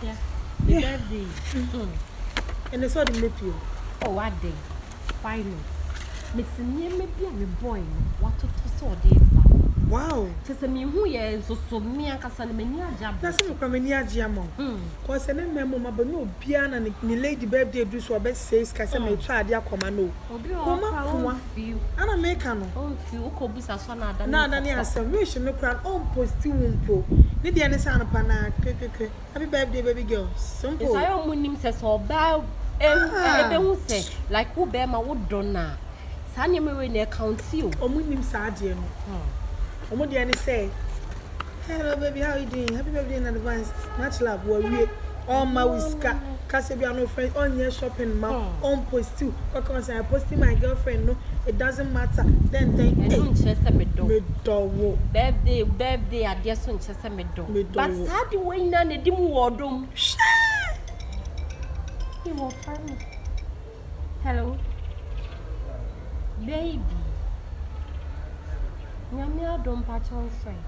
Yeah. The birthday. And they saw the nephew. Oh, what day? Why not? Miss Nia may be a boy. What to saw day. Wow. Just a me who is so me and Cassan Mania Jab. That's not from any Jamon. Cause an memo, but no piano and the lady birthday do so best says Cassam try their commando. Come few. And I make an own few cobus as one other. None as a mission no crown on posting pro. Lady and son of Pana. Happy birthday, baby girl. Simple. I own him says or bow. Who say, like who bear my wood donna. Sanya me when they count you. Or him sad. What do you say? Hello, baby, how are you doing? Happy birthday in advance. Much love. We all my whisker. Casabiano friend on your shopping mall. On post too. Because I posting my girlfriend. No, it doesn't matter. Then, birthday, I guess on Chester Meadow. But sad you wait on a dim wardroom. You will find. Hello, baby. Nyamia don't patch on friend.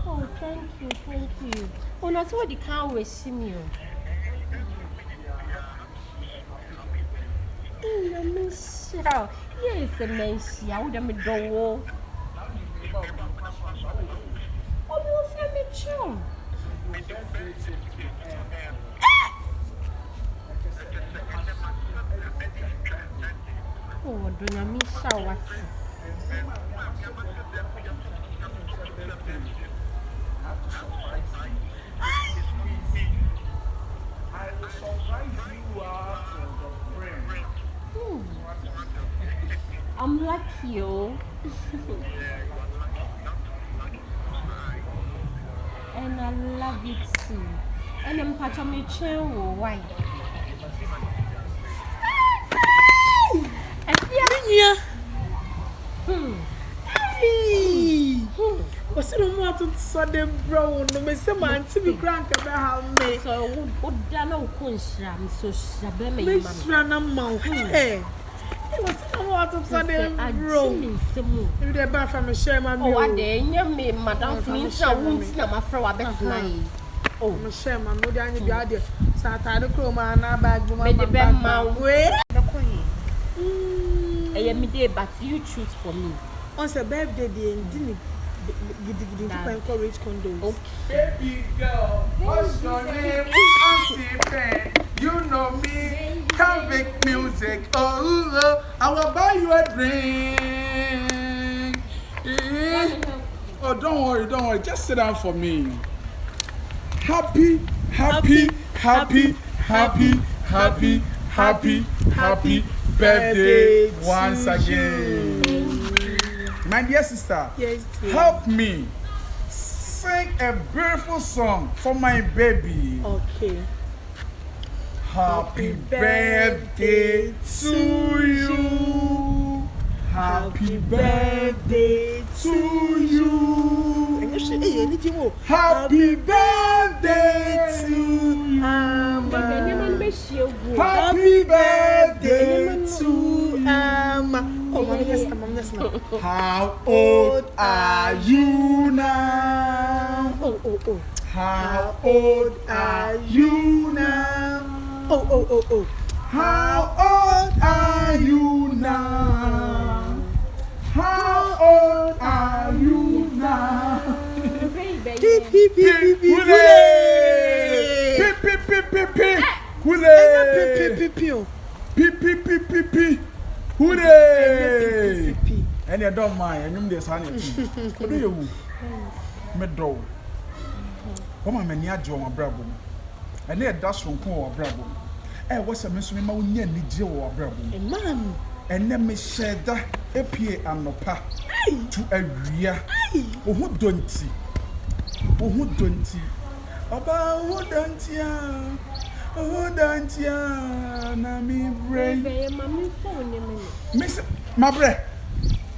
Oh, thank you. Oh, that's what the car was seeing you. Michelle. Yes, the Messi. I would have made door. Oh, you friend Mitchell. Oh, Dona Michelle, what's I will surprise you out of the frame. I'm lucky, oh. And I love you too. And I'm part of my channel, why? What's the matter to sudden brown? No, Miss Samantha, be Franka, how may so would Dano Kunshram so Shabem, Miss Ranamount. Hey, what's the matter to sudden brown? You the bath from a Sherman. Oh, what day, me, Madame Felicia, won't snap my fro a best night. Oh, Miss Sherman, no, down the idea. Satire Chroma and our bag, made the band my way. I am day, but you choose for me. On a birthday, didn't encourage condos. Baby girl, what's your name? Auntie Ben, you know me. Convict music. Oh, I will buy you a drink. Oh, don't worry. Just sit down for me. Happy birthday once again. My dear sister, yes, help me sing a beautiful song for my baby. Okay. Happy birthday to you. Happy birthday to you. Happy birthday to you. Happy birthday to How old are you now? How old are you now? How old are you now? How old are you now? Hooray! And you don't mind, and you just honey. What do you? Meadow. Come on, many are my bravo. And they are dust from Ko bravo. Eh, what's a miss me? My near Nijo or bravo. Ma'am. And then me shed that a pie and no pa to a rear. Oh, who don't see? Oh, who don't see? About who don't ya? Oh, don't ya? Na me brain. Miss my bread.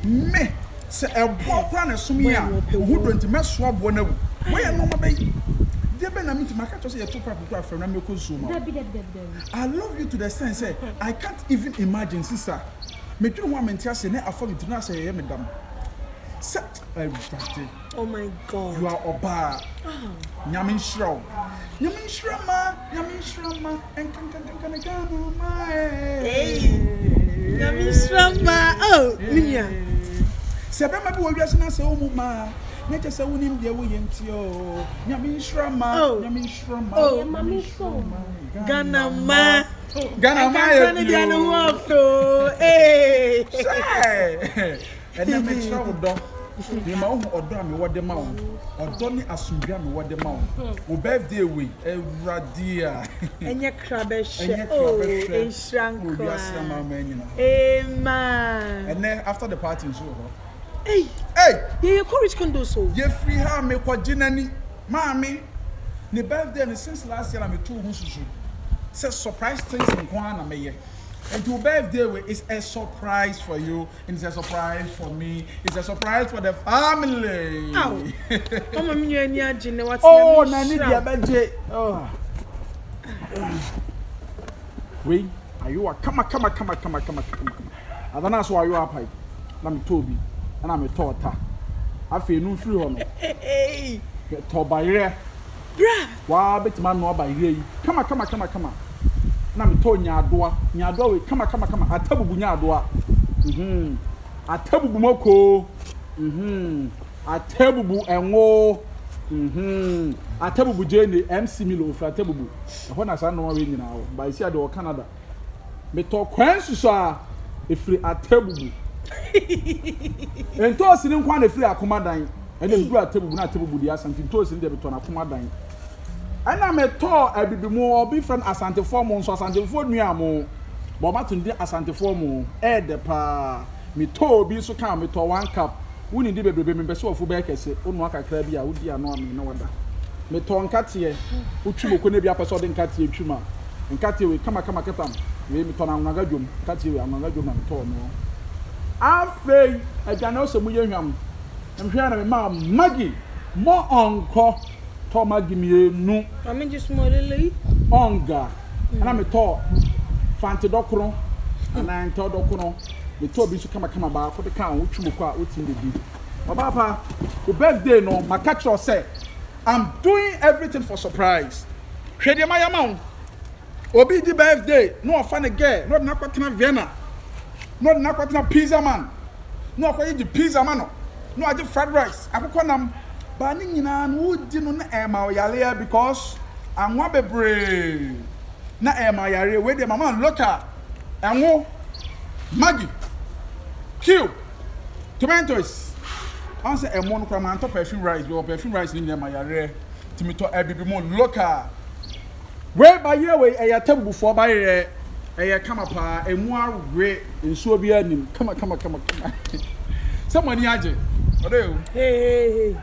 Me say a boy plan a sumia who don't mess swab one. Where no baby? I love you to the sense I can't even imagine, sister. Me too want to say I forget to say madam. Such a birthday. Oh my God. You are Oba. Nyamin Shrow. Nyamin Shrama. Nyamin Shrama. And Kankankankankanama. Hey. Nyamin Shrama. Oh, Minya. Sebema bi wo na se omu ma. Nature say unim de wo yentio. Nyamin Shrama. Nyamin Shrama. Oh, Mami Shrama. Ghana ma. Ghana ma. Hey. Say. And na me travel do. Ni ma wo odo am wo de ma wo. Odo ni asundwa am wo de ma wo. Wo birthday we Ewrade a. Enye krabe she. Oh, Franka. Amen. And then after the party so. Hey. You courage can do so. Ye free ha me kwajinani. Mami. Ni birthday ni since last year I me 2 hususu. Say surprise things in Kwana me ye. And your birthday is a surprise for you, and it's a surprise for me, it's a surprise for the family. Oh, Nani Diabeje. Oh. Wait, are you a come. I don't know why you are pie. I'm Toby, and I'm a torta. I feel no free on me. Hey, Tobaire. Wow, bet man no by here. Come on. Na me to nyadoa we kama atabubu nyadoa atabubu moko atabubu enwo atabubu jene MC Milo for atabubu ho na sa no we nyina wo ba isi ade wo Canada me to kwansu so a efiri atabubu ento sini nkwa na efiri akomadan ene efiri atabubu na atabubu dia santi ento sini de beto na akomadan ana me to abibimu obi friend asante form nso asante form nua mo bo matunde asante form de pa me to obi so kan me to 1 cup woni ndi bebrebe me bese ofu be kese onu akakra bi a wodi ano ame na wada me to nkate utwumoko na bi apeso de nkate atwuma nkate we kama ketam we me to na anwaga dwom nkate we anwaga dwom na me to no afei agana osemu yehwam nhwe na me ma magi mo onko Toma give me no. I mean just more lily. Onga. And I'm a tall Fanti Docron. And I'm told Docron. The told me to come back for the count, which you quite what's in the deed. Papa, the birthday no, my catcher said, I'm doing everything for surprise. Shady my amount. Obi the birthday, no funny girl, not Nakwatina Vienna, not Nakwatina pizza man, no the pizza man, no I just fried rice. I put on Bani nyina no di no na ema yale because anwa bebre na ema yare we de mama local enwo magi kill tomatoes answer emo no kwa man to perfume rice ni ema yare timi to ebibi mo local we ba yire we eya tabu fo ba yire eya kama pa emu awe nsuo bi anim kama someone yaje odo hey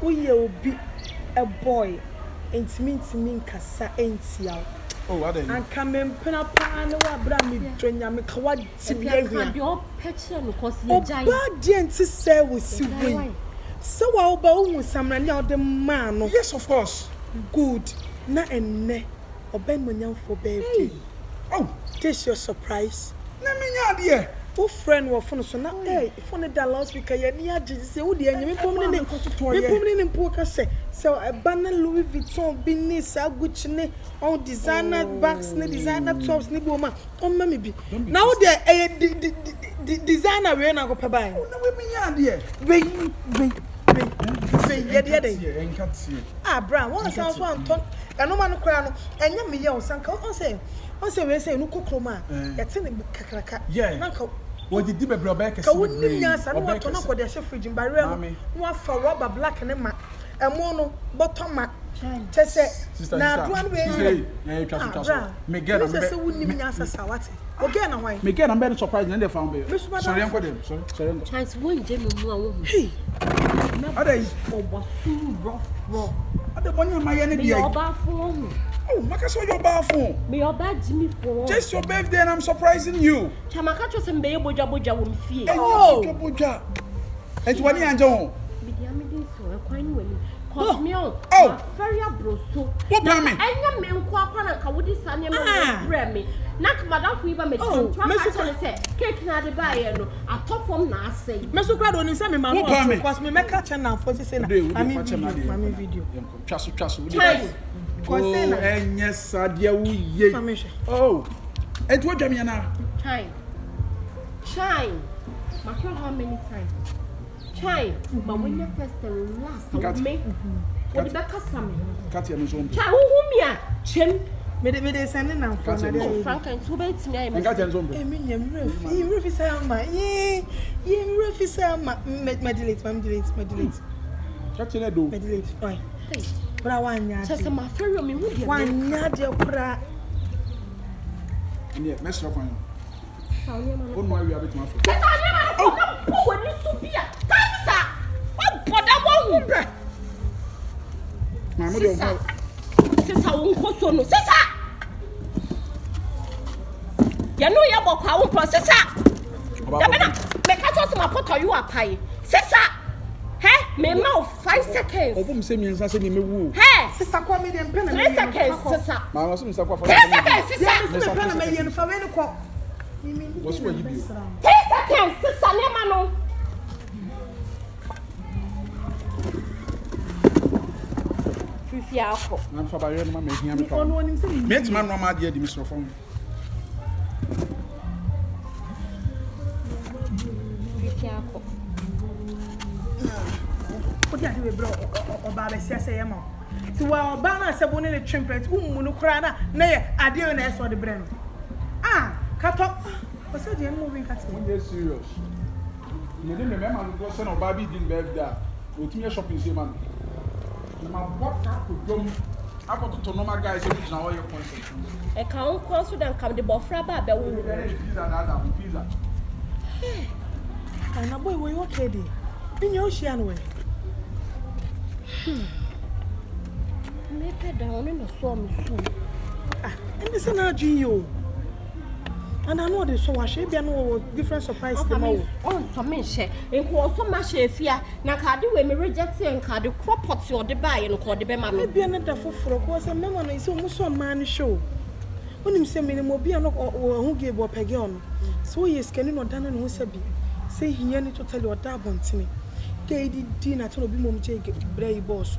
Uye obi a boy intimi nkasa entia. Oh, what are you? And come pena pa na wa bra me twenya me kawa tibia hia. Your picture no cause ye giant. Oba de enti say we si win. So wa oba hu samra ne ode man no. Yes, of course. Good. Na enne oben monyam for birthday. Oh, this your surprise. Na me nya de. Who friend were phone so now hey if one da last week ya ni age say wo de anyame pomne mpoka say so a banner Louis Vuitton business Gucci ne on designer bags ne designer tops ne bo ma on ma me bi now the designer we na go pa bai na we me nya de ah bra one sound so Anton eno ma no kra no enya me ye o sanka on say we say no kokroma yete ne kakraka nanka wo di bebre obeke ka wonni nya sa no wato na ko de chef fridge bare no no afa rubber black ne ma emo no bottom ma chese na do an we me get am be say wonni nya sa sawate o get na why me get am be surprise na dey found be sorry enko dem sorry chance won je me mu awo hey adai obo su rough adai bonya ma ye ne dia oba fun oh maka so your bar phone me oba jimi for just your birthday and I'm surprising you chamaka cho se mbe boja wo mfie oh boja enti wani anja ho me dia me dey so e kwan ni wani Cause me oh. Very abroso. What about me? Enya me nko akwana ka wodi sanye me brɛ me. Nak madam fu iba me twa ma say cake na de ba ye no atopom na asɛe. Me so krado ni say me ma no cause me make a channel for say na mami video. Twaso Cause say na enye sadia wo ye. Oh. And what Jamie na? Shine. My friend, how many times? Shine. But when you first and last, me. What the back of some? Katia no zombi. Child, who me a chin? Me dey send now for na Franka and two bets me. Katia zombi. Me refi say ma. Ye refi say ma. Me delete. Katia do. Me delete. Oi. Bra wanya. Just my friend, me who dey. Wanya de kura. Yeah, mess up on you. Oh, my, we have it, my friend. Oh, when you supia. Kasa. Oh, boda wo hu. My mother. Sisa wo nko so no. Sisa. Ya no ya bokwa wo processor. Da bena me ka so ma photo you apai. Sisa. Hey, me mouth 5 seconds. Obum say me nsa say me wu. Hey, Sisa kwa me dem pen na 3 seconds, sisa. Ma was me sakwa for. 3 seconds, sisa. Me pen na me yen fa we no ko. What's what you do? 3 seconds, sisa ne ma no. Fifi akọ. Na fa ba ye no ma me hia me pa. Ono onim say Me tima no ma de di misro fam. Fifi akọ. Odi ade we bro oba be sia say yema. Ti wa oba na se bo ne twempret ummu no kra na ye ade na eso de bre no. Kato. O se de moving cat. When you serious. You dey me ma no go say no ba bi din be da. O timi shopping say man. Na ma what ka ko dom. Akoto to normal guys e bi na all your concept. E ka on ko so dan kam de bofra ba be wo. Pizza. Na boy we okay dey. Bin yo shia no we. Me peda on no so me so. And this na dream yo. And I know this so wa she bia no different surprise them all. On so me she. Enko so ma she afia na ka de we me reject en ka de crop pot yo de ba ye no ko de be ma me. Bia na da foforo ko say mema no ise mu so man show. Onim say me mo bia no hu ge bo pege on. So yes kani no dan no se bi. Say hiya ni totally o da bontini. Ke di na to no bi mom je brai boss.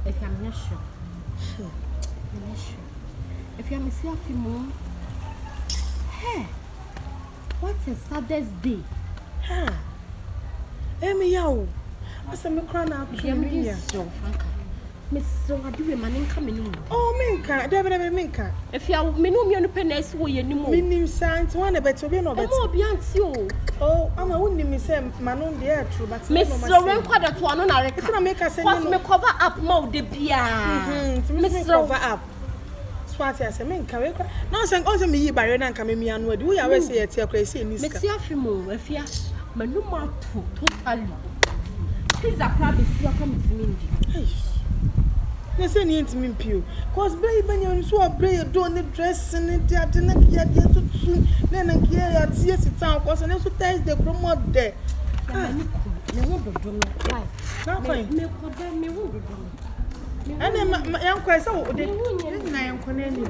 E ka me sure. If you me see afi mo. Hey. What a saddest day. Me yawo. Asa me kra na to me ya. So Franka. Me so adu we manin ka me no. Oh menka, da menka. If you me no me no penis wo ye ni mo. Minim sant one beto be no beto. Mo obi anti o. Oh, ama wonni me say manon dey true but me so wen kwada to ano na reka. Tina make say no. Me cover up mo de bia. Me cover up. Swati ase menka we kwa. Na say on say me yi bare na nka me mi anu ade. Wo ya we say yeti akra say ni ska. Me si afi mo afia. Manu ma to totally. Please apply be si akwa me ndi. Na say ni ntimi mpio. Cause bray banya so bray do ne dress ne dia de na kia dia tutu. Na na kia ya tie sitan cause na so Thursday promo there. Me ho dodo no. Why? Na fine. Me ko da me ho dodo no. Ana yan kwai say wo de na yan ko na ni.